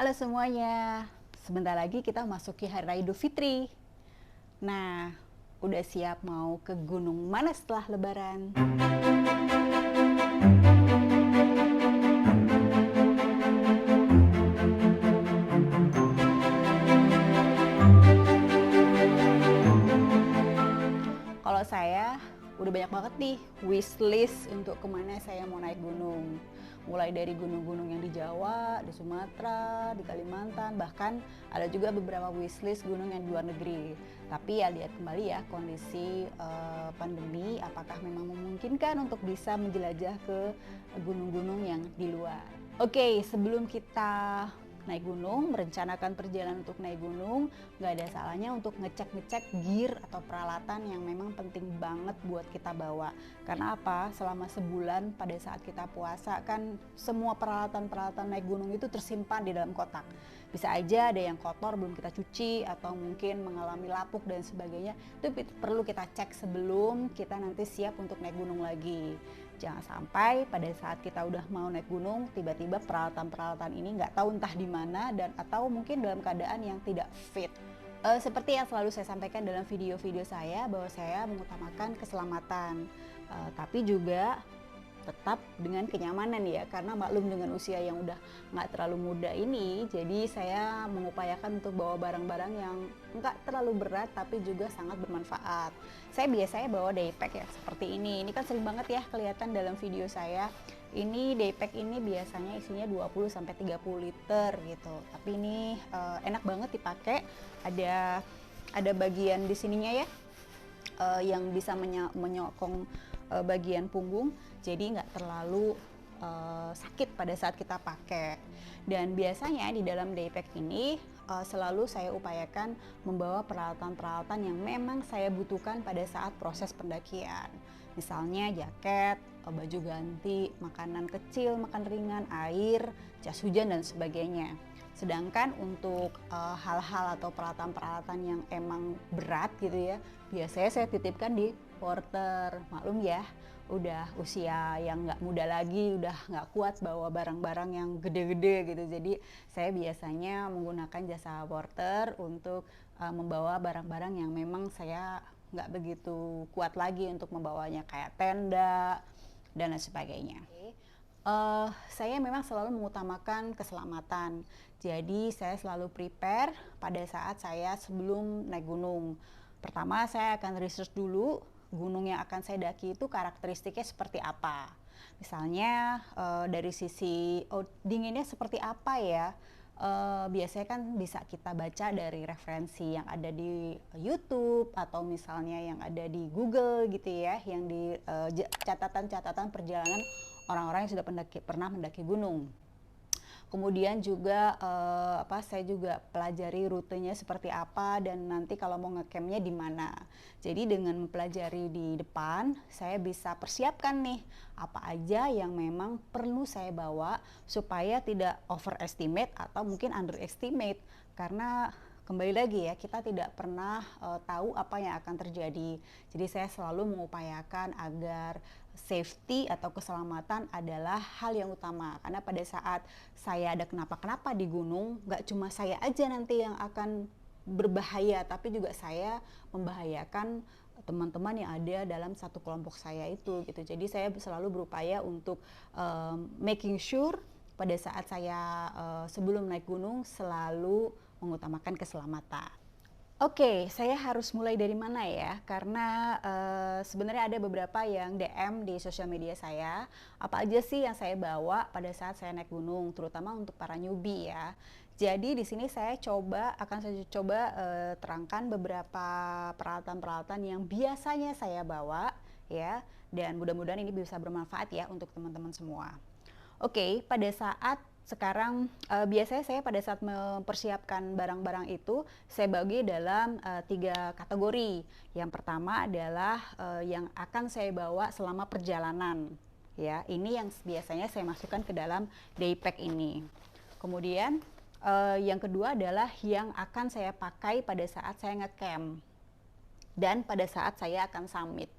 Halo semuanya, sebentar lagi kita memasuki Hari Raya Idul Fitri. Nah, udah siap mau ke gunung mana setelah Lebaran? Kalau saya udah banyak banget nih wishlist untuk kemana saya mau naik gunung. Mulai dari gunung-gunung yang di Jawa, di Sumatera, di Kalimantan, bahkan ada juga beberapa wishlist gunung yang di luar negeri. Tapi ya lihat kembali ya kondisi pandemi, apakah memang memungkinkan untuk bisa menjelajah ke gunung-gunung yang di luar. Oke, sebelum kita naik gunung, merencanakan perjalanan untuk naik gunung, nggak ada salahnya untuk ngecek-ngecek gear atau peralatan yang memang penting banget buat kita bawa. Karena apa? Selama sebulan pada saat kita puasa kan semua peralatan-peralatan naik gunung itu tersimpan di dalam kotak. Bisa aja ada yang kotor belum kita cuci atau mungkin mengalami lapuk dan sebagainya. Itu perlu kita cek sebelum kita nanti siap untuk naik gunung lagi. Jangan sampai pada saat kita udah mau naik gunung, tiba-tiba peralatan-peralatan ini nggak tahu entah di mana dan atau mungkin dalam keadaan yang tidak fit. Seperti yang selalu saya sampaikan dalam video-video saya, bahwa saya mengutamakan keselamatan, tapi juga tetap dengan kenyamanan ya, karena maklum dengan usia yang udah nggak terlalu muda ini, jadi saya mengupayakan untuk bawa barang-barang yang nggak terlalu berat tapi juga sangat bermanfaat. Saya biasanya bawa daypack ya seperti ini kan sering banget ya kelihatan dalam video saya. Ini daypack ini biasanya isinya 20-30 liter gitu, tapi ini enak banget dipakai. Ada bagian di sininya ya, yang bisa menyokong bagian punggung, jadi nggak terlalu sakit pada saat kita pakai. Dan biasanya di dalam daypack ini selalu saya upayakan membawa peralatan-peralatan yang memang saya butuhkan pada saat proses pendakian. Misalnya jaket, baju ganti, makanan kecil, makan ringan, air, jas hujan dan sebagainya. Sedangkan untuk hal-hal atau peralatan-peralatan yang emang berat gitu ya, biasanya saya titipkan di porter. Maklum ya, udah usia yang nggak muda lagi, udah nggak kuat bawa barang-barang yang gede-gede gitu. Jadi saya biasanya menggunakan jasa porter untuk membawa barang-barang yang memang saya nggak begitu kuat lagi untuk membawanya, kayak tenda dan lain sebagainya. Saya memang selalu mengutamakan keselamatan, jadi saya selalu prepare pada saat saya sebelum naik gunung. Pertama saya akan research dulu gunung yang akan saya daki itu karakteristiknya seperti apa. Misalnya dari sisi dinginnya seperti apa ya. Biasanya kan bisa kita baca dari referensi yang ada di YouTube atau misalnya yang ada di Google gitu ya, yang di catatan-catatan perjalanan orang-orang yang sudah pernah mendaki gunung. Kemudian juga saya juga pelajari rutenya seperti apa dan nanti kalau mau ngecampnya di mana. Jadi dengan mempelajari di depan, saya bisa persiapkan nih apa aja yang memang perlu saya bawa supaya tidak overestimate atau mungkin underestimate, karena kembali lagi ya, kita tidak pernah tahu apa yang akan terjadi. Jadi saya selalu mengupayakan agar safety atau keselamatan adalah hal yang utama, karena pada saat saya ada kenapa-kenapa di gunung, nggak cuma saya aja nanti yang akan berbahaya, tapi juga saya membahayakan teman-teman yang ada dalam satu kelompok saya itu gitu. Jadi saya selalu berupaya untuk making sure pada saat saya sebelum naik gunung selalu mengutamakan keselamatan. Oke, saya harus mulai dari mana ya? Karena sebenarnya ada beberapa yang DM di sosial media saya, apa aja sih yang saya bawa pada saat saya naik gunung, terutama untuk para newbie ya. Jadi di sini saya akan coba terangkan beberapa peralatan-peralatan yang biasanya saya bawa ya, dan mudah-mudahan ini bisa bermanfaat ya untuk teman-teman semua. Oke, pada saat sekarang biasanya saya pada saat mempersiapkan barang-barang itu saya bagi dalam 3 kategori. Yang pertama adalah yang akan saya bawa selama perjalanan. Ya, ini yang biasanya saya masukkan ke dalam daypack ini. Kemudian yang kedua adalah yang akan saya pakai pada saat saya ngecamp dan pada saat saya akan summit.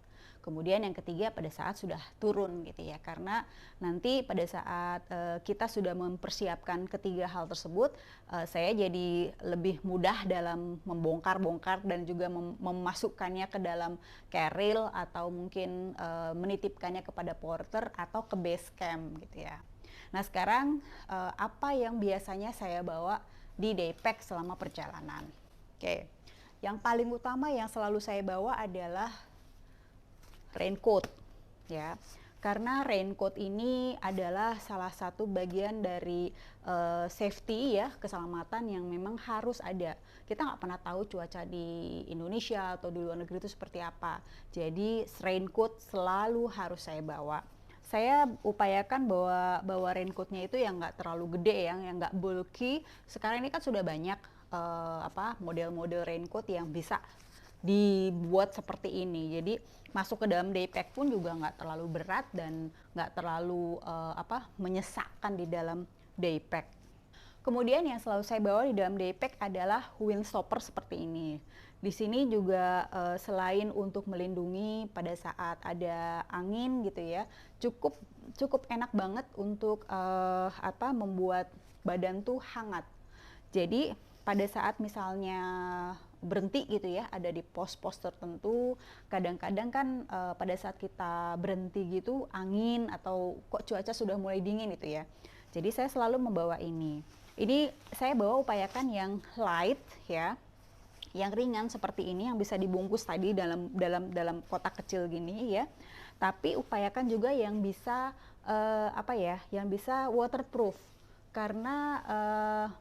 Kemudian yang ketiga pada saat sudah turun gitu ya, karena nanti pada saat kita sudah mempersiapkan ketiga hal tersebut, saya jadi lebih mudah dalam membongkar-bongkar dan juga memasukkannya ke dalam carrier atau mungkin menitipkannya kepada porter atau ke base camp gitu ya. Nah sekarang apa yang biasanya saya bawa di daypack selama perjalanan? Oke, yang paling utama yang selalu saya bawa adalah raincoat ya, karena raincoat ini adalah salah satu bagian dari safety ya, keselamatan yang memang harus ada. Kita nggak pernah tahu cuaca di Indonesia atau di luar negeri itu seperti apa, jadi raincoat selalu harus saya bawa. Saya upayakan bawa raincoatnya itu yang nggak terlalu gede, yang nggak bulky. Sekarang ini kan sudah banyak model-model raincoat yang bisa dibuat seperti ini, jadi masuk ke dalam daypack pun juga nggak terlalu berat dan nggak terlalu menyesakkan di dalam daypack. Kemudian yang selalu saya bawa di dalam daypack adalah windstopper seperti ini. Di sini juga selain untuk melindungi pada saat ada angin gitu ya, cukup enak banget untuk membuat badan tuh hangat. Jadi pada saat misalnya berhenti gitu ya, ada di pos-pos tertentu, kadang-kadang kan pada saat kita berhenti gitu angin atau kok cuaca sudah mulai dingin gitu ya. Jadi saya selalu membawa ini. Ini saya bawa upayakan yang light ya, yang ringan seperti ini, yang bisa dibungkus tadi dalam kotak kecil gini ya. Tapi upayakan juga yang bisa yang bisa waterproof, karena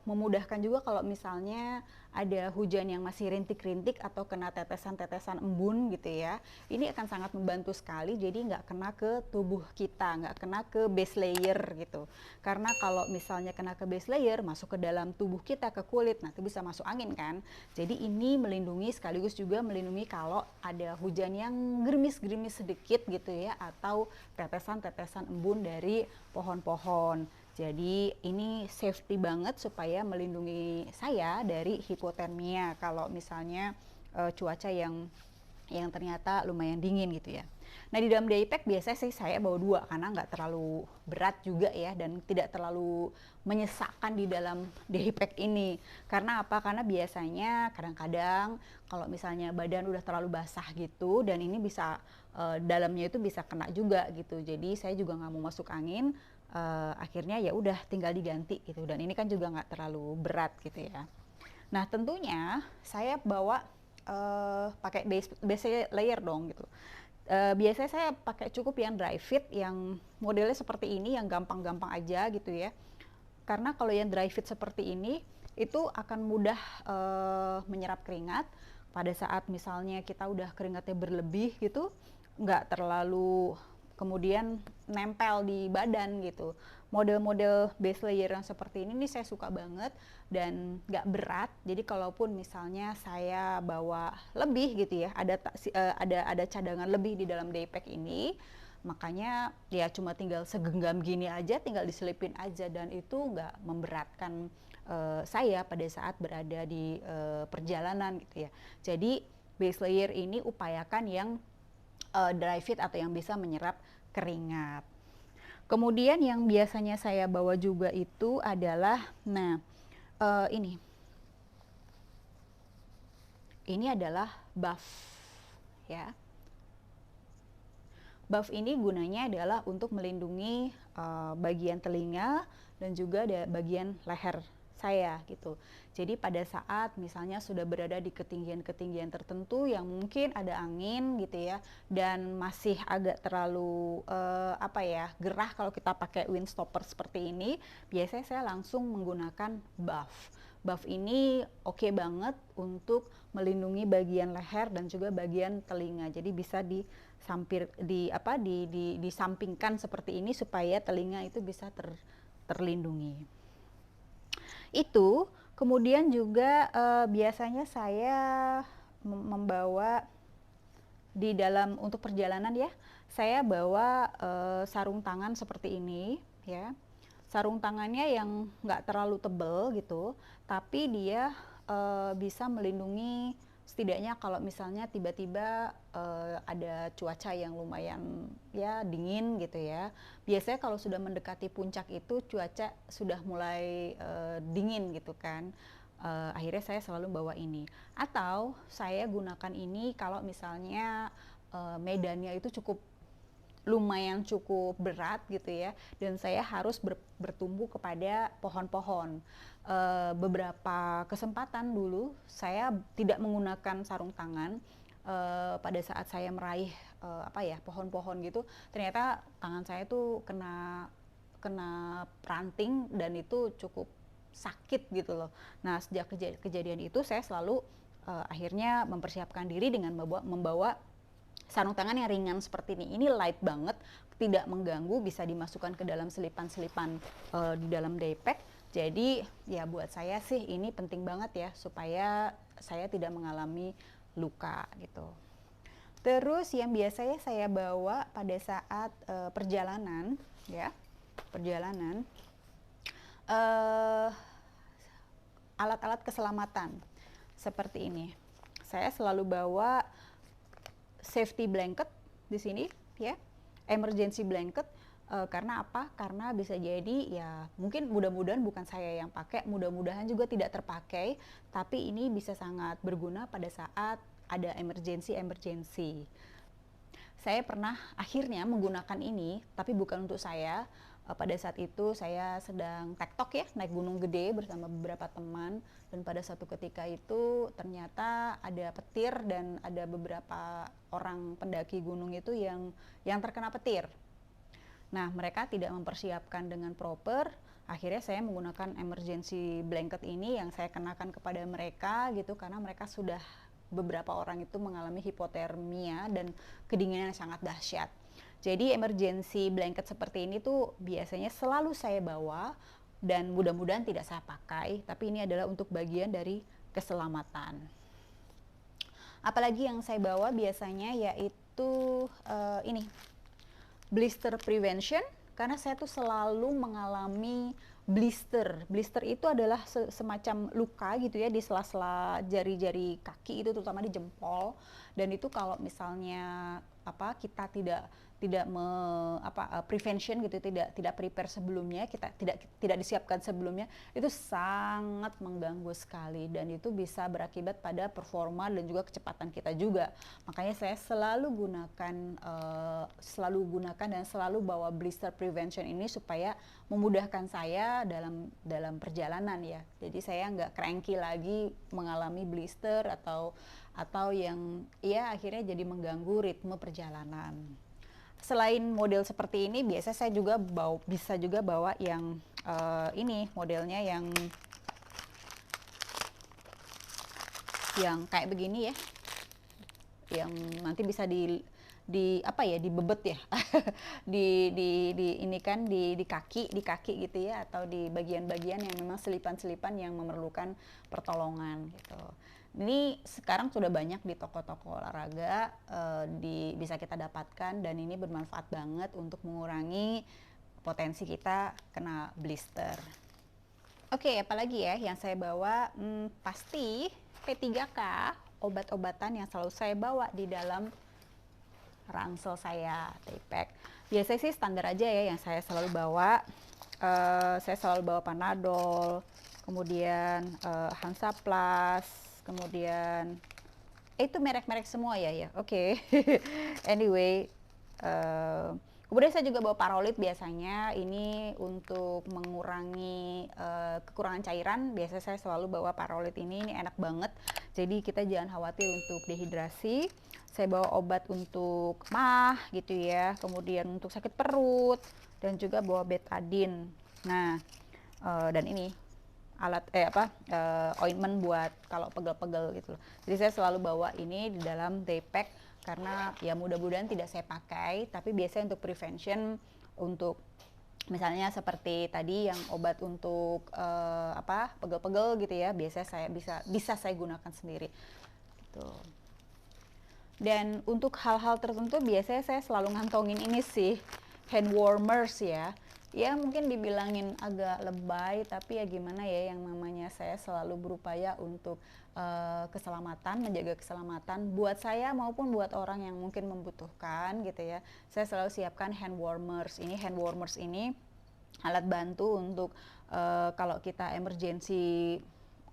memudahkan juga kalau misalnya ada hujan yang masih rintik-rintik atau kena tetesan-tetesan embun gitu ya. Ini akan sangat membantu sekali, jadi nggak kena ke tubuh kita, nggak kena ke base layer gitu. Karena kalau misalnya kena ke base layer, masuk ke dalam tubuh kita, ke kulit, nanti bisa masuk angin kan. Jadi ini melindungi, sekaligus juga melindungi kalau ada hujan yang gerimis-gerimis sedikit gitu ya, atau tetesan-tetesan embun dari pohon-pohon. Jadi ini safety banget supaya melindungi saya dari hipotermia kalau misalnya cuaca yang ternyata lumayan dingin gitu ya. Nah di dalam daypack biasanya sih saya bawa 2 karena nggak terlalu berat juga ya, dan tidak terlalu menyesakkan di dalam daypack ini. Karena apa? Karena biasanya kadang-kadang kalau misalnya badan udah terlalu basah gitu, dan ini bisa dalamnya itu bisa kena juga gitu. Jadi saya juga nggak mau masuk angin. Akhirnya ya udah tinggal diganti gitu, dan ini kan juga nggak terlalu berat gitu ya. Nah tentunya saya bawa pakai base layer dong gitu. Biasanya saya pakai cukup yang dry fit, yang modelnya seperti ini, yang gampang-gampang aja gitu ya. Karena kalau yang dry fit seperti ini itu akan mudah menyerap keringat. Pada saat misalnya kita udah keringatnya berlebih gitu, nggak terlalu kemudian nempel di badan gitu. Model-model base layer yang seperti ini nih saya suka banget dan nggak berat. Jadi kalaupun misalnya saya bawa lebih gitu ya, ada cadangan lebih di dalam daypack ini, makanya ya cuma tinggal segenggam gini aja, tinggal diselipin aja, dan itu nggak memberatkan saya pada saat berada di perjalanan gitu ya. Jadi base layer ini upayakan yang dry fit atau yang bisa menyerap keringat. Kemudian yang biasanya saya bawa juga itu adalah, ini adalah buff ya. Buff ini gunanya adalah untuk melindungi bagian telinga dan juga bagian leher saya gitu. Jadi pada saat misalnya sudah berada di ketinggian-ketinggian tertentu yang mungkin ada angin gitu ya, dan masih agak terlalu gerah kalau kita pakai windstopper seperti ini, biasanya saya langsung menggunakan buff. Buff ini oke banget untuk melindungi bagian leher dan juga bagian telinga. Jadi bisa disampingkan seperti ini supaya telinga itu bisa terlindungi. Itu kemudian juga biasanya saya membawa di dalam untuk perjalanan ya, saya bawa sarung tangan seperti ini ya. Sarung tangannya yang nggak terlalu tebal gitu, tapi dia bisa melindungi setidaknya kalau misalnya tiba-tiba ada cuaca yang lumayan ya dingin gitu ya. Biasanya kalau sudah mendekati puncak itu cuaca sudah mulai dingin gitu kan. Akhirnya saya selalu bawa ini. Atau saya gunakan ini kalau misalnya medannya itu lumayan cukup berat gitu ya, dan saya harus bertumbuh kepada pohon-pohon. Beberapa kesempatan dulu saya tidak menggunakan sarung tangan pada saat saya meraih pohon-pohon gitu. Ternyata tangan saya tuh kena ranting dan itu cukup sakit gitu loh. Nah, sejak kejadian itu saya selalu akhirnya mempersiapkan diri dengan membawa sarung tangan yang ringan seperti ini. Ini light banget, tidak mengganggu, bisa dimasukkan ke dalam selipan-selipan di dalam daypack. Jadi ya buat saya sih ini penting banget ya, supaya saya tidak mengalami luka gitu. Terus yang biasanya saya bawa pada saat perjalanan ya, alat-alat keselamatan seperti ini. Saya selalu bawa safety blanket di sini ya, emergency blanket. Karena apa? Karena bisa jadi ya mungkin mudah-mudahan bukan saya yang pakai, mudah-mudahan juga tidak terpakai, tapi ini bisa sangat berguna pada saat ada emergency. Saya pernah akhirnya menggunakan ini, tapi bukan untuk saya. Pada saat itu saya sedang tektok ya, naik gunung gede bersama beberapa teman, dan pada satu ketika itu ternyata ada petir dan ada beberapa orang pendaki gunung itu yang terkena petir. Nah, mereka tidak mempersiapkan dengan proper. Akhirnya saya menggunakan emergency blanket ini yang saya kenakan kepada mereka gitu, karena mereka sudah beberapa orang itu mengalami hipotermia dan kedinginan yang sangat dahsyat. Jadi emergency blanket seperti ini tuh biasanya selalu saya bawa, dan mudah-mudahan tidak saya pakai, tapi ini adalah untuk bagian dari keselamatan. Apalagi yang saya bawa biasanya yaitu ini, blister prevention, karena saya tuh selalu mengalami blister. Blister itu adalah semacam luka gitu ya di sela-sela jari-jari kaki itu, terutama di jempol. Dan itu kalau misalnya kita tidak prevention gitu, tidak prepare sebelumnya, kita tidak disiapkan sebelumnya, itu sangat mengganggu sekali, dan itu bisa berakibat pada performa dan juga kecepatan kita juga. Makanya saya selalu gunakan dan selalu bawa blister prevention ini supaya memudahkan saya dalam perjalanan ya. Jadi saya nggak cranky lagi mengalami blister atau yang ya akhirnya jadi mengganggu ritme perjalanan. Selain model seperti ini, biasa saya juga bisa juga bawa yang ini modelnya yang kayak begini ya, yang nanti bisa dibebet ya, di ini kan di kaki gitu ya, atau di bagian-bagian yang memang selipan-selipan yang memerlukan pertolongan gitu. Ini sekarang sudah banyak di toko-toko olahraga, bisa kita dapatkan, dan ini bermanfaat banget untuk mengurangi potensi kita kena blister. Oke, apalagi ya yang saya bawa, pasti P3K, obat-obatan yang selalu saya bawa di dalam ransel saya, daypack. Biasanya sih standar aja ya yang saya selalu bawa. Saya selalu bawa Panadol, kemudian Hansaplast, kemudian itu merek-merek semua ya. Oke. Anyway, kemudian saya juga bawa Parolid biasanya, ini untuk mengurangi kekurangan cairan. Biasanya saya selalu bawa Parolid ini enak banget, jadi kita jangan khawatir untuk dehidrasi. Saya bawa obat untuk MAH gitu ya, kemudian untuk sakit perut, dan juga bawa betadine. Nah, dan ini alat ointment buat kalau pegel-pegel gitu loh. Jadi saya selalu bawa ini di dalam daypack, karena ya mudah-mudahan tidak saya pakai, tapi biasanya untuk prevention, untuk misalnya seperti tadi yang obat untuk pegel-pegel gitu ya, biasanya saya bisa saya gunakan sendiri gitu. Dan untuk hal-hal tertentu biasanya saya selalu ngantongin ini sih, hand warmers ya. Ya mungkin dibilangin agak lebay, tapi ya gimana ya, yang namanya saya selalu berupaya untuk keselamatan, menjaga keselamatan buat saya maupun buat orang yang mungkin membutuhkan gitu ya. Saya selalu siapkan hand warmers. Ini hand warmers ini alat bantu untuk kalau kita emergency,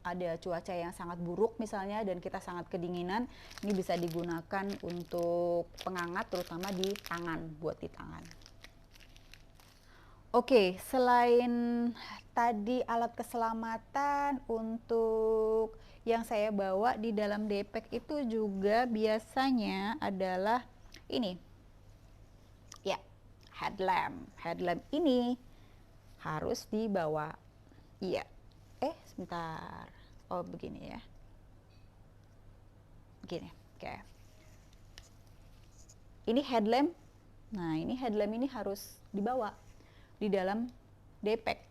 ada cuaca yang sangat buruk misalnya dan kita sangat kedinginan, ini bisa digunakan untuk penghangat terutama di tangan, buat di tangan. Oke, selain tadi alat keselamatan, untuk yang saya bawa di dalam daypack itu juga biasanya adalah ini. Ya, headlamp. Headlamp ini harus dibawa. Iya. Sebentar. Oh, begini ya. Begini. Oke. Ini headlamp. Nah, ini headlamp ini harus dibawa di dalam daypack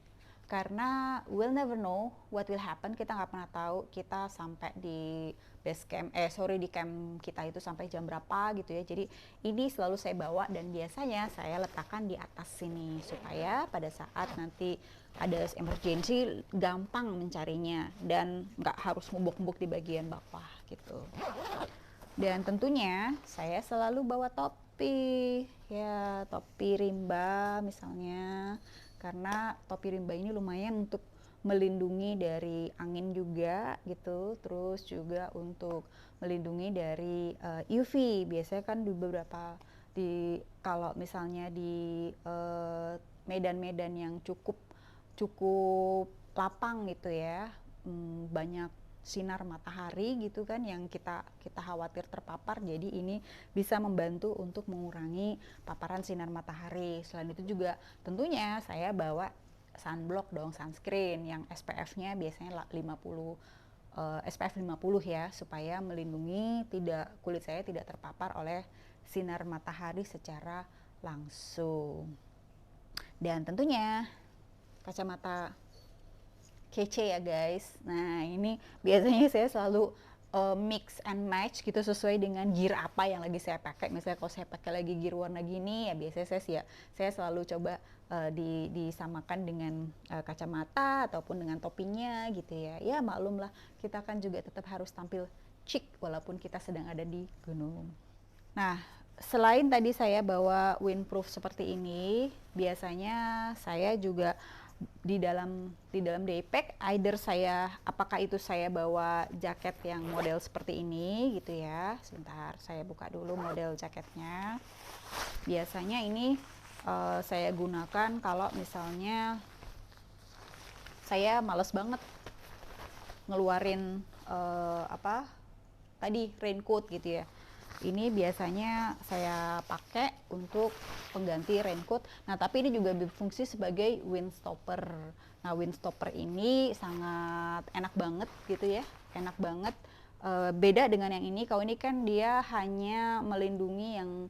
karena we'll never know what will happen. Kita nggak pernah tahu kita sampai di base camp di camp kita itu sampai jam berapa gitu ya. Jadi ini selalu saya bawa dan biasanya saya letakkan di atas sini supaya pada saat nanti ada emergency gampang mencarinya dan nggak harus ngubuk-ngubuk di bagian bawah gitu. Dan tentunya saya selalu bawa topi, ya topi rimba misalnya, karena topi rimba ini lumayan untuk melindungi dari angin juga gitu, terus juga untuk melindungi dari UV. Biasanya kan di beberapa kalau misalnya di medan-medan yang cukup lapang gitu ya, banyak sinar matahari gitu kan yang kita khawatir terpapar, jadi ini bisa membantu untuk mengurangi paparan sinar matahari. Selain itu juga tentunya saya bawa sunblock dong, sunscreen yang SPF-nya biasanya 50 SPF 50 ya, supaya melindungi kulit saya tidak terpapar oleh sinar matahari secara langsung. Dan tentunya kacamata kece ya guys. Nah ini biasanya saya selalu mix and match gitu sesuai dengan gear apa yang lagi saya pakai. Misalnya kalau saya pakai lagi gear warna gini ya biasanya saya selalu coba disamakan dengan kacamata ataupun dengan topinya gitu ya. Ya maklum lah, kita kan juga tetap harus tampil chic walaupun kita sedang ada di gunung. Nah, selain tadi saya bawa windproof seperti ini, biasanya saya juga di dalam daypack, apakah itu saya bawa jaket yang model seperti ini gitu ya. Sebentar, saya buka dulu model jaketnya. Biasanya ini saya gunakan kalau misalnya saya males banget ngeluarin raincoat gitu ya. Ini biasanya saya pakai untuk pengganti raincoat. Nah, tapi ini juga berfungsi sebagai windstopper. Nah, windstopper ini sangat enak banget gitu ya. Enak banget. Beda dengan yang ini. Kalau ini kan dia hanya melindungi yang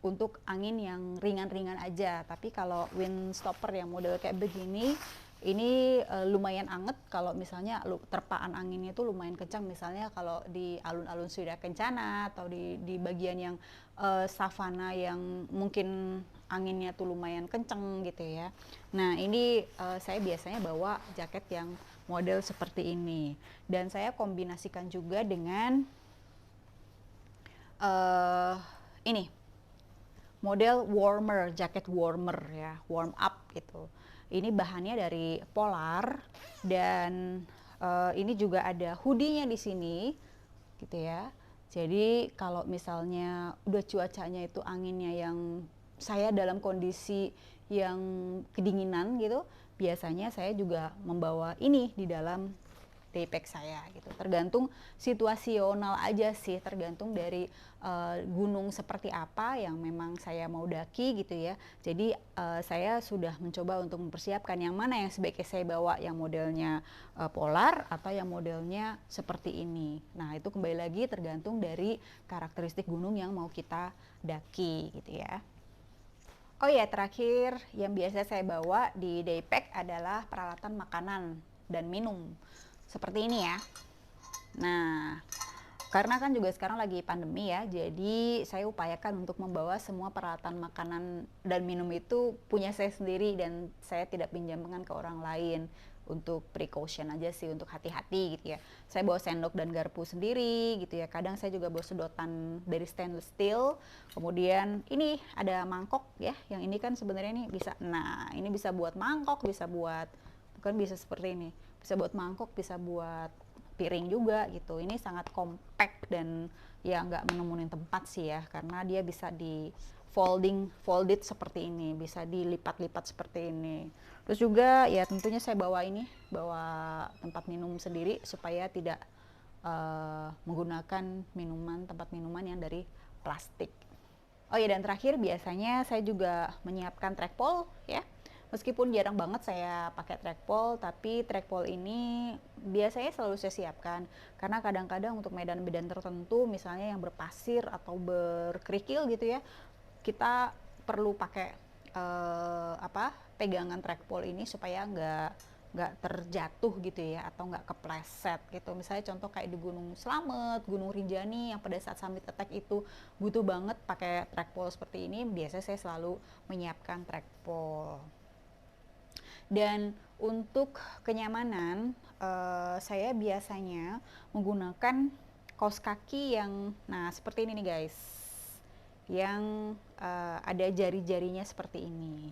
untuk angin yang ringan-ringan aja. Tapi kalau windstopper yang model kayak begini, ini lumayan anget kalau misalnya terpaan anginnya itu lumayan kencang, misalnya kalau di alun-alun Surya Kencana atau di bagian yang savana yang mungkin anginnya tuh lumayan kenceng gitu ya. Nah ini saya biasanya bawa jaket yang model seperti ini dan saya kombinasikan juga dengan ini model warmer, jaket warmer ya, warm up gitu. Ini bahannya dari Polar dan ini juga ada hoodie-nya di sini gitu ya. Jadi kalau misalnya udah cuacanya itu anginnya yang saya dalam kondisi yang kedinginan gitu, biasanya saya juga membawa ini di dalam daypack saya gitu. Tergantung situasional aja sih, tergantung dari gunung seperti apa yang memang saya mau daki gitu ya. Jadi saya sudah mencoba untuk mempersiapkan yang mana yang sebaiknya saya bawa, yang modelnya Polar atau yang modelnya seperti ini. Nah itu kembali lagi tergantung dari karakteristik gunung yang mau kita daki gitu ya. Oh ya, terakhir yang biasa saya bawa di daypack adalah peralatan makanan dan minum seperti ini ya. Nah, Karena kan juga sekarang lagi pandemi ya, jadi saya upayakan untuk membawa semua peralatan makanan dan minum itu punya saya sendiri dan saya tidak pinjamkan ke orang lain untuk precaution aja sih, untuk hati-hati gitu ya. Saya bawa sendok dan garpu sendiri gitu ya. Kadang saya juga bawa sedotan dari stainless steel. Kemudian ini ada mangkok ya, yang ini kan sebenarnya ini bisa, nah ini bisa buat mangkok, bisa buat, kan bisa seperti ini, bisa buat mangkok, bisa buat piring juga gitu. Ini sangat compact dan ya nggak menemuin tempat sih ya, karena dia bisa di folded seperti ini, bisa dilipat-lipat seperti ini. Terus juga ya tentunya saya bawa ini, bawa tempat minum sendiri supaya tidak menggunakan tempat minuman yang dari plastik. Oh ya, dan terakhir biasanya saya juga menyiapkan trackball ya. Meskipun jarang banget saya pakai trackball, tapi trackball ini biasanya selalu saya siapkan karena kadang-kadang untuk medan-medan tertentu, misalnya yang berpasir atau berkerikil gitu ya, kita perlu pakai pegangan trackball ini supaya nggak terjatuh gitu ya, atau nggak kepleset gitu. Misalnya contoh kayak di Gunung Slamet, Gunung Rinjani yang pada saat summit attack itu butuh banget pakai trackball seperti ini, biasanya saya selalu menyiapkan trackball. Dan untuk kenyamanan, saya biasanya menggunakan kaos kaki yang, nah seperti ini nih guys, yang ada jari-jarinya seperti ini.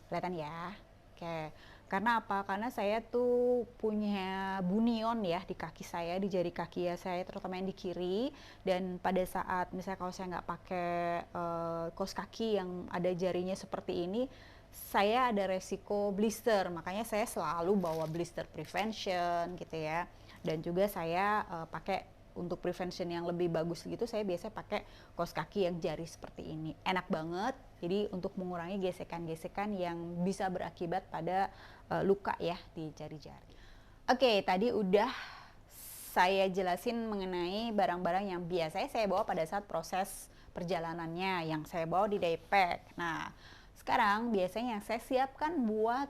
Kelihatan ya? Oke. Karena apa? Karena saya tuh punya bunion ya di kaki saya, di jari kaki ya saya, terutama yang di kiri. Dan pada saat misalnya kalau saya nggak pakai kaos kaki yang ada jarinya seperti ini, saya ada resiko blister. Makanya saya selalu bawa blister prevention gitu ya. Dan juga saya pakai untuk prevention yang lebih bagus gitu, saya biasa pakai kaos kaki yang jari seperti ini. Enak banget. Jadi untuk mengurangi gesekan-gesekan yang bisa berakibat pada luka ya di jari-jari. Oke, tadi udah saya jelasin mengenai barang-barang yang biasanya saya bawa pada saat proses perjalanannya, yang saya bawa di daypack. Nah, sekarang biasanya yang saya siapkan buat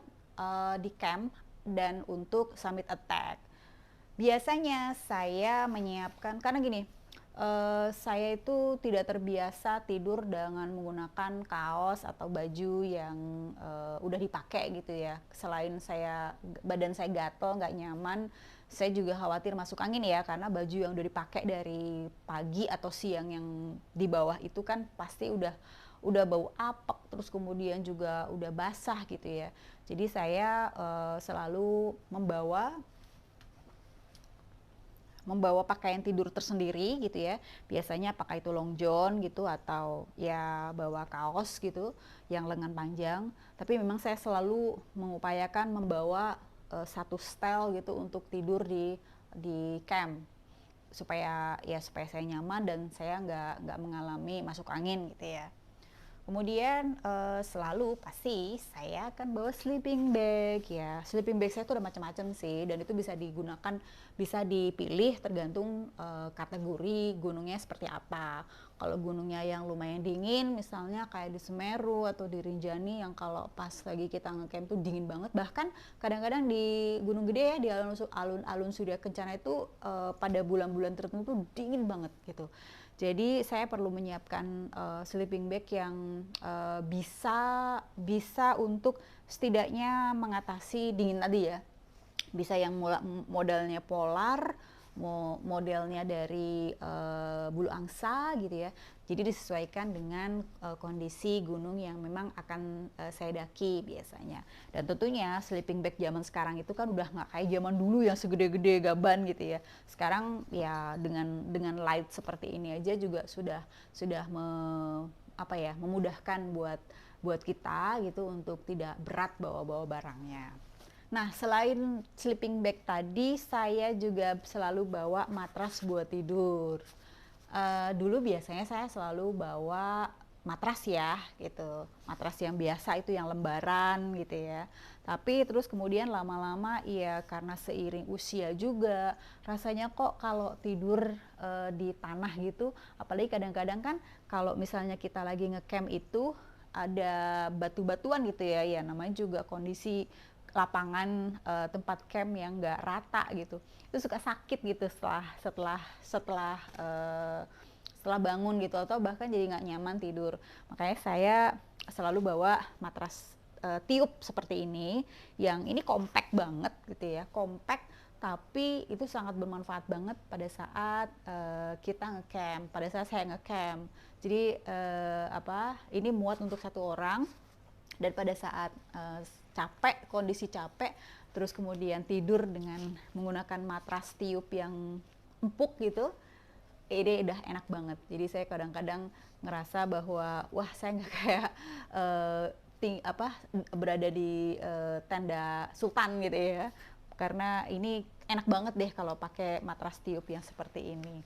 di camp dan untuk summit attack. Biasanya saya menyiapkan, karena gini, saya itu tidak terbiasa tidur dengan menggunakan kaos atau baju yang udah dipakai gitu ya. Selain badan saya gatel, nggak nyaman, saya juga khawatir masuk angin ya, karena baju yang udah dipakai dari pagi atau siang yang di bawah itu kan pasti udah bau apek, terus kemudian juga udah basah gitu ya. Jadi saya selalu membawa pakaian tidur tersendiri gitu ya. Biasanya pakai itu long john gitu, atau ya bawa kaos gitu yang lengan panjang. Tapi memang saya selalu mengupayakan membawa satu style gitu untuk tidur di camp, supaya saya nyaman dan saya nggak mengalami masuk angin gitu ya. Kemudian selalu pasti saya akan bawa sleeping bag ya. Sleeping bag saya tuh ada macam-macam sih, dan itu bisa digunakan, bisa dipilih tergantung kategori gunungnya seperti apa. Kalau gunungnya yang lumayan dingin, misalnya kayak di Semeru atau di Rinjani yang kalau pas lagi kita ngecamp tuh dingin banget. Bahkan kadang-kadang di Gunung Gede ya, di alun-alun Surya Kencana itu pada bulan-bulan tertentu dingin banget gitu. Jadi saya perlu menyiapkan sleeping bag yang bisa untuk setidaknya mengatasi dingin tadi ya. Bisa yang modelnya polar, modelnya dari bulu angsa gitu ya. Jadi disesuaikan dengan kondisi gunung yang memang akan saya daki biasanya. Dan tentunya sleeping bag zaman sekarang itu kan udah nggak kayak zaman dulu yang segede-gede gaban gitu ya. Sekarang ya dengan light seperti ini aja juga sudah memudahkan buat kita gitu untuk tidak berat bawa barangnya. Nah, selain sleeping bag tadi, saya juga selalu bawa matras buat tidur. Dulu biasanya saya selalu bawa matras ya, gitu. Matras yang biasa itu yang lembaran gitu ya. Tapi terus kemudian lama-lama ya karena seiring usia juga, rasanya kok kalau tidur di tanah gitu, apalagi kadang-kadang kan kalau misalnya kita lagi ngecamp itu ada batu-batuan gitu ya, namanya juga kondisi lapangan tempat camp yang nggak rata gitu, itu suka sakit gitu setelah bangun gitu, atau bahkan jadi nggak nyaman tidur. Makanya saya selalu bawa matras tiup seperti ini, yang ini compact banget gitu ya, compact, tapi itu sangat bermanfaat banget pada saat kita ngecamp, pada saat saya ngecamp. Jadi ini muat untuk 1 orang, dan pada saat capek, kondisi capek, terus kemudian tidur dengan menggunakan matras tiup yang empuk gitu, ini udah enak banget. Jadi saya kadang-kadang ngerasa bahwa wah, saya nggak kayak berada di tenda sultan gitu ya, karena ini enak banget deh kalau pakai matras tiup yang seperti ini.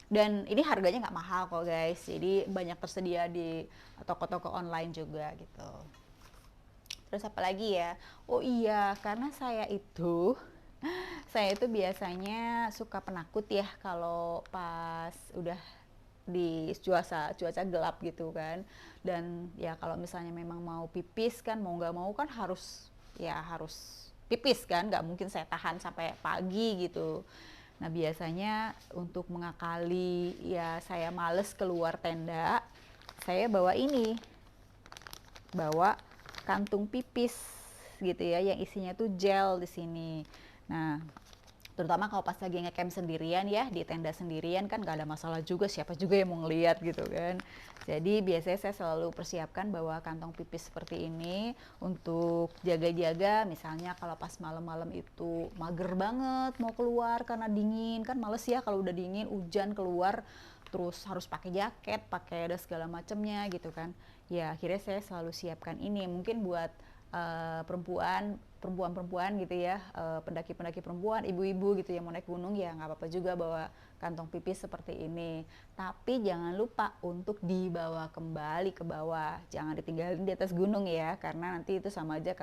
Dan ini harganya nggak mahal kok guys, jadi banyak tersedia di toko-toko online juga gitu. Terus apa lagi ya? Oh iya, karena saya itu biasanya suka penakut ya kalau pas udah di cuaca gelap gitu kan. Dan ya kalau misalnya memang mau pipis kan, mau nggak mau kan harus pipis kan, nggak mungkin saya tahan sampai pagi gitu. Nah biasanya untuk mengakali ya saya males keluar tenda, saya bawa kantung pipis gitu ya, yang isinya tuh gel di sini. Nah, terutama kalau pas lagi ngecamp sendirian ya, di tenda sendirian kan gak ada masalah juga, siapa juga yang mau ngeliat gitu kan. Jadi biasanya saya selalu persiapkan bawa kantong pipis seperti ini untuk jaga-jaga, misalnya kalau pas malam-malam itu mager banget mau keluar karena dingin, kan males ya kalau udah dingin, hujan keluar terus harus pakai jaket, pakai ada segala macamnya gitu kan. Ya akhirnya saya selalu siapkan ini, mungkin buat perempuan gitu ya, pendaki-pendaki perempuan, ibu-ibu gitu yang mau naik gunung, ya nggak apa-apa juga bawa kantong pipis seperti ini. Tapi jangan lupa untuk dibawa kembali ke bawah, jangan ditinggalin di atas gunung ya, karena nanti itu sama aja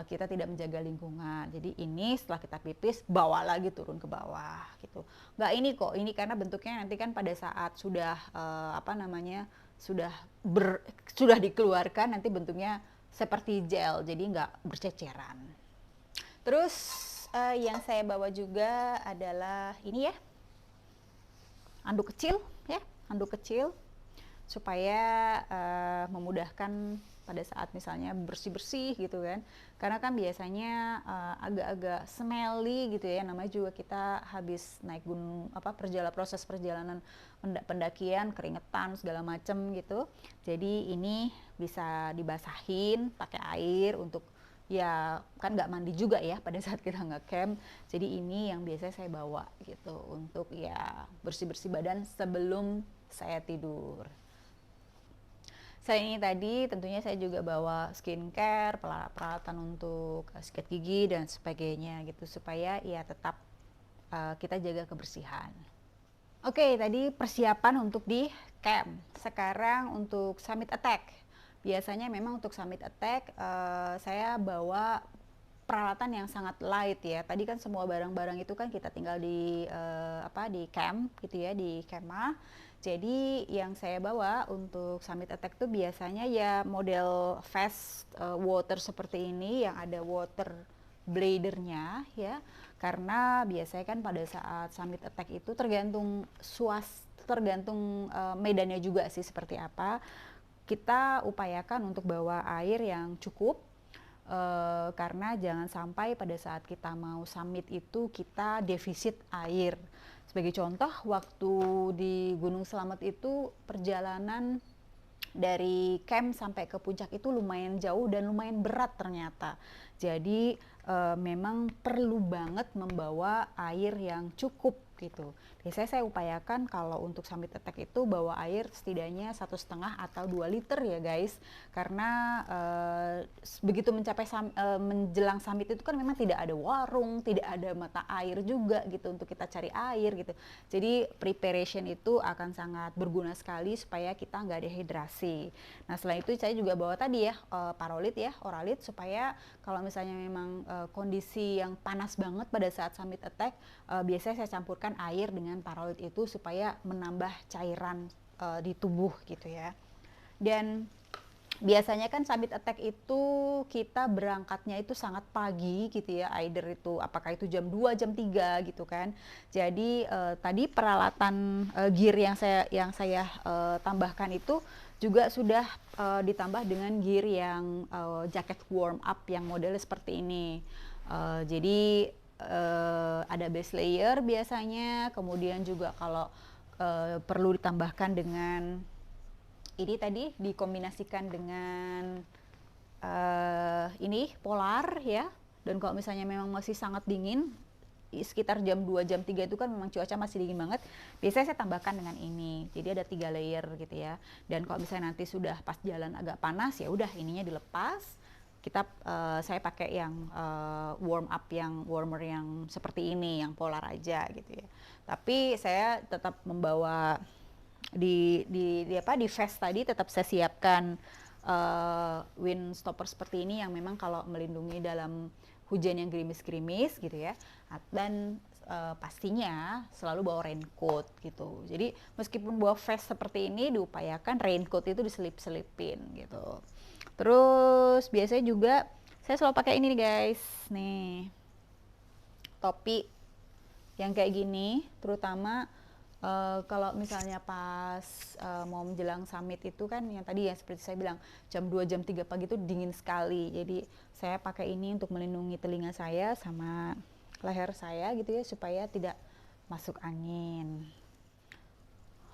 kita tidak menjaga lingkungan. Jadi ini setelah kita pipis, bawa lagi turun ke bawah gitu. Nggak ini kok, ini karena bentuknya nanti kan pada saat sudah sudah dikeluarkan, nanti bentuknya seperti gel, jadi nggak berceceran. Terus yang saya bawa juga adalah ini ya, handuk kecil supaya memudahkan pada saat misalnya bersih-bersih gitu kan, karena kan biasanya agak-agak smelly gitu ya, namanya juga kita habis naik gunung, proses perjalanan pendakian, keringetan segala macem gitu. Jadi ini bisa dibasahin pakai air untuk, ya kan nggak mandi juga ya pada saat kita nge-camp. Jadi ini yang biasanya saya bawa gitu untuk ya bersih-bersih badan sebelum saya tidur. Selain ini tadi tentunya saya juga bawa skincare, peralatan untuk sikat gigi dan sebagainya gitu, supaya ya tetap kita jaga kebersihan. Oke, tadi persiapan untuk di camp. Sekarang untuk summit attack. Biasanya memang untuk summit attack saya bawa peralatan yang sangat light ya. Tadi kan semua barang-barang itu kan kita tinggal di camp gitu ya, di kemah. Jadi yang saya bawa untuk summit attack tuh biasanya ya model fast water seperti ini, yang ada water bladernya ya. Karena biasanya kan pada saat summit attack itu tergantung medannya juga sih seperti apa. Kita upayakan untuk bawa air yang cukup, karena jangan sampai pada saat kita mau summit itu kita defisit air. Sebagai contoh, waktu di Gunung Slamet itu perjalanan dari camp sampai ke puncak itu lumayan jauh dan lumayan berat ternyata. Jadi memang perlu banget membawa air yang cukup gitu. Biasanya saya upayakan kalau untuk summit attack itu bawa air setidaknya 1,5 atau 2 liter ya guys, karena begitu menjelang summit itu kan memang tidak ada warung, tidak ada mata air juga gitu untuk kita cari air gitu. Jadi preparation itu akan sangat berguna sekali supaya kita nggak dehidrasi. Nah selain itu saya juga bawa tadi ya Paralit ya, Oralit, supaya kalau misalnya memang kondisi yang panas banget pada saat summit attack, biasanya saya campurkan air dengan Paralit itu supaya menambah cairan di tubuh gitu ya. Dan Biasanya kan summit attack itu kita berangkatnya itu sangat pagi gitu ya, either itu apakah itu jam 2, jam 3 gitu kan. Jadi tadi peralatan gear yang saya tambahkan itu juga sudah ditambah dengan gear yang jaket warm up yang modelnya seperti ini. Jadi ada base layer biasanya, kemudian juga kalau perlu ditambahkan dengan ini tadi dikombinasikan dengan ini polar ya. Dan kalau misalnya memang masih sangat dingin, sekitar jam 2, jam 3 itu kan memang cuaca masih dingin banget. Biasanya saya tambahkan dengan ini. Jadi ada 3 layer gitu ya. Dan kalau misalnya nanti sudah pas jalan agak panas, ya udah ininya dilepas. Saya pakai yang warmer yang seperti ini, yang polar aja gitu ya. Tapi saya tetap membawa di vest tadi tetap saya siapkan wind stopper seperti ini yang memang kalau melindungi dalam hujan yang gerimis-gerimis gitu ya. Dan pastinya selalu bawa raincoat gitu. Jadi meskipun bawa vest seperti ini, diupayakan raincoat itu diselip-selipin gitu. Terus biasanya juga saya selalu pakai ini nih guys, nih topi yang kayak gini, terutama kalau misalnya pas mau menjelang summit itu kan yang tadi ya seperti saya bilang jam 2, jam 3 pagi itu dingin sekali. Jadi saya pakai ini untuk melindungi telinga saya sama leher saya gitu ya, supaya tidak masuk angin.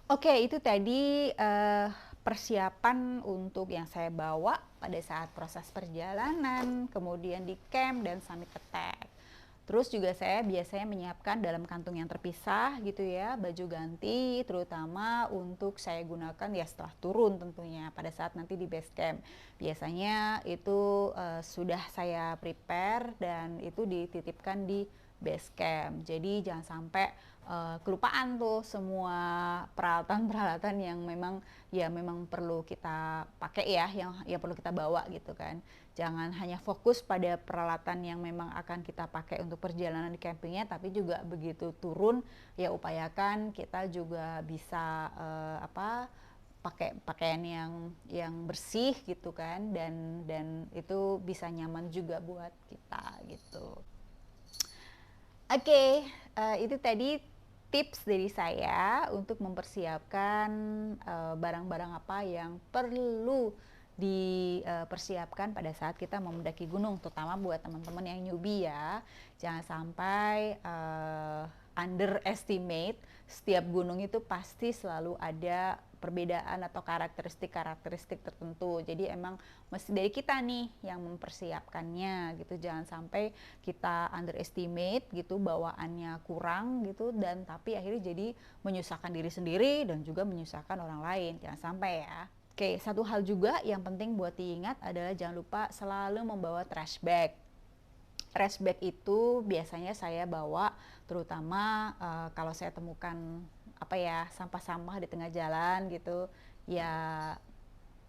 Oke, itu tadi persiapan untuk yang saya bawa pada saat proses perjalanan, kemudian di camp dan summit attack. Terus juga saya biasanya menyiapkan dalam kantung yang terpisah gitu ya, baju ganti terutama untuk saya gunakan ya setelah turun tentunya pada saat nanti di base camp. Biasanya itu sudah saya prepare dan itu dititipkan di base camp. Jadi jangan sampai kelupaan tuh semua peralatan-peralatan yang memang perlu kita pakai ya, yang perlu kita bawa gitu kan. Jangan hanya fokus pada peralatan yang memang akan kita pakai untuk perjalanan di campingnya, tapi juga begitu turun ya upayakan kita juga bisa pakai pakaian yang bersih gitu kan, dan itu bisa nyaman juga buat kita gitu. Oke, itu tadi tips dari saya untuk mempersiapkan barang-barang apa yang perlu dipersiapkan pada saat kita mau mendaki gunung, terutama buat teman-teman yang newbie ya. Jangan sampai underestimate. Setiap gunung itu pasti selalu ada perbedaan atau karakteristik tertentu. Jadi emang mesti dari kita nih yang mempersiapkannya gitu. Jangan sampai kita underestimate gitu, bawaannya kurang gitu, dan tapi akhirnya jadi menyusahkan diri sendiri dan juga menyusahkan orang lain. Jangan sampai ya. Oke, satu hal juga yang penting buat diingat adalah jangan lupa selalu membawa trash bag. Trash bag itu biasanya saya bawa terutama kalau saya temukan sampah-sampah di tengah jalan gitu. Ya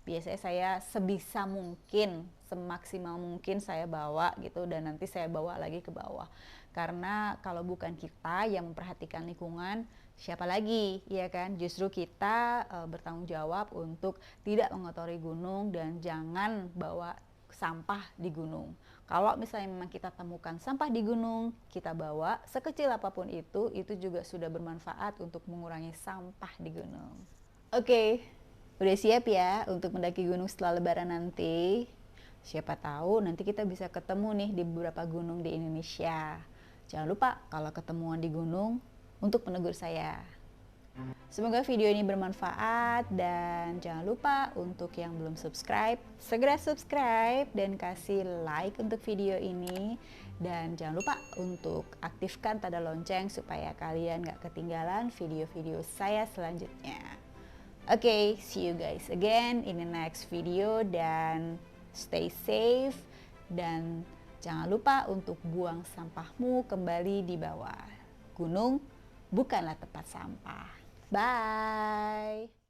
biasanya saya sebisa mungkin, semaksimal mungkin saya bawa gitu, dan nanti saya bawa lagi ke bawah. Karena kalau bukan kita yang memperhatikan lingkungan, siapa lagi, ya kan? Justru kita bertanggung jawab untuk tidak mengotori gunung dan jangan bawa sampah di gunung. Kalau misalnya memang kita temukan sampah di gunung, kita bawa sekecil apapun itu juga sudah bermanfaat untuk mengurangi sampah di gunung. Oke, udah siap ya untuk mendaki gunung setelah Lebaran nanti? Siapa tahu nanti kita bisa ketemu nih di beberapa gunung di Indonesia. Jangan lupa kalau ketemuan di gunung untuk menegur saya. Semoga video ini bermanfaat, dan jangan lupa untuk yang belum subscribe, segera subscribe dan kasih like untuk video ini. Dan jangan lupa untuk aktifkan tanda lonceng supaya kalian gak ketinggalan video-video saya selanjutnya. Oke, see you guys again in the next video, dan stay safe, dan jangan lupa untuk buang sampahmu kembali di bawah. Gunung bukanlah tempat sampah. Bye.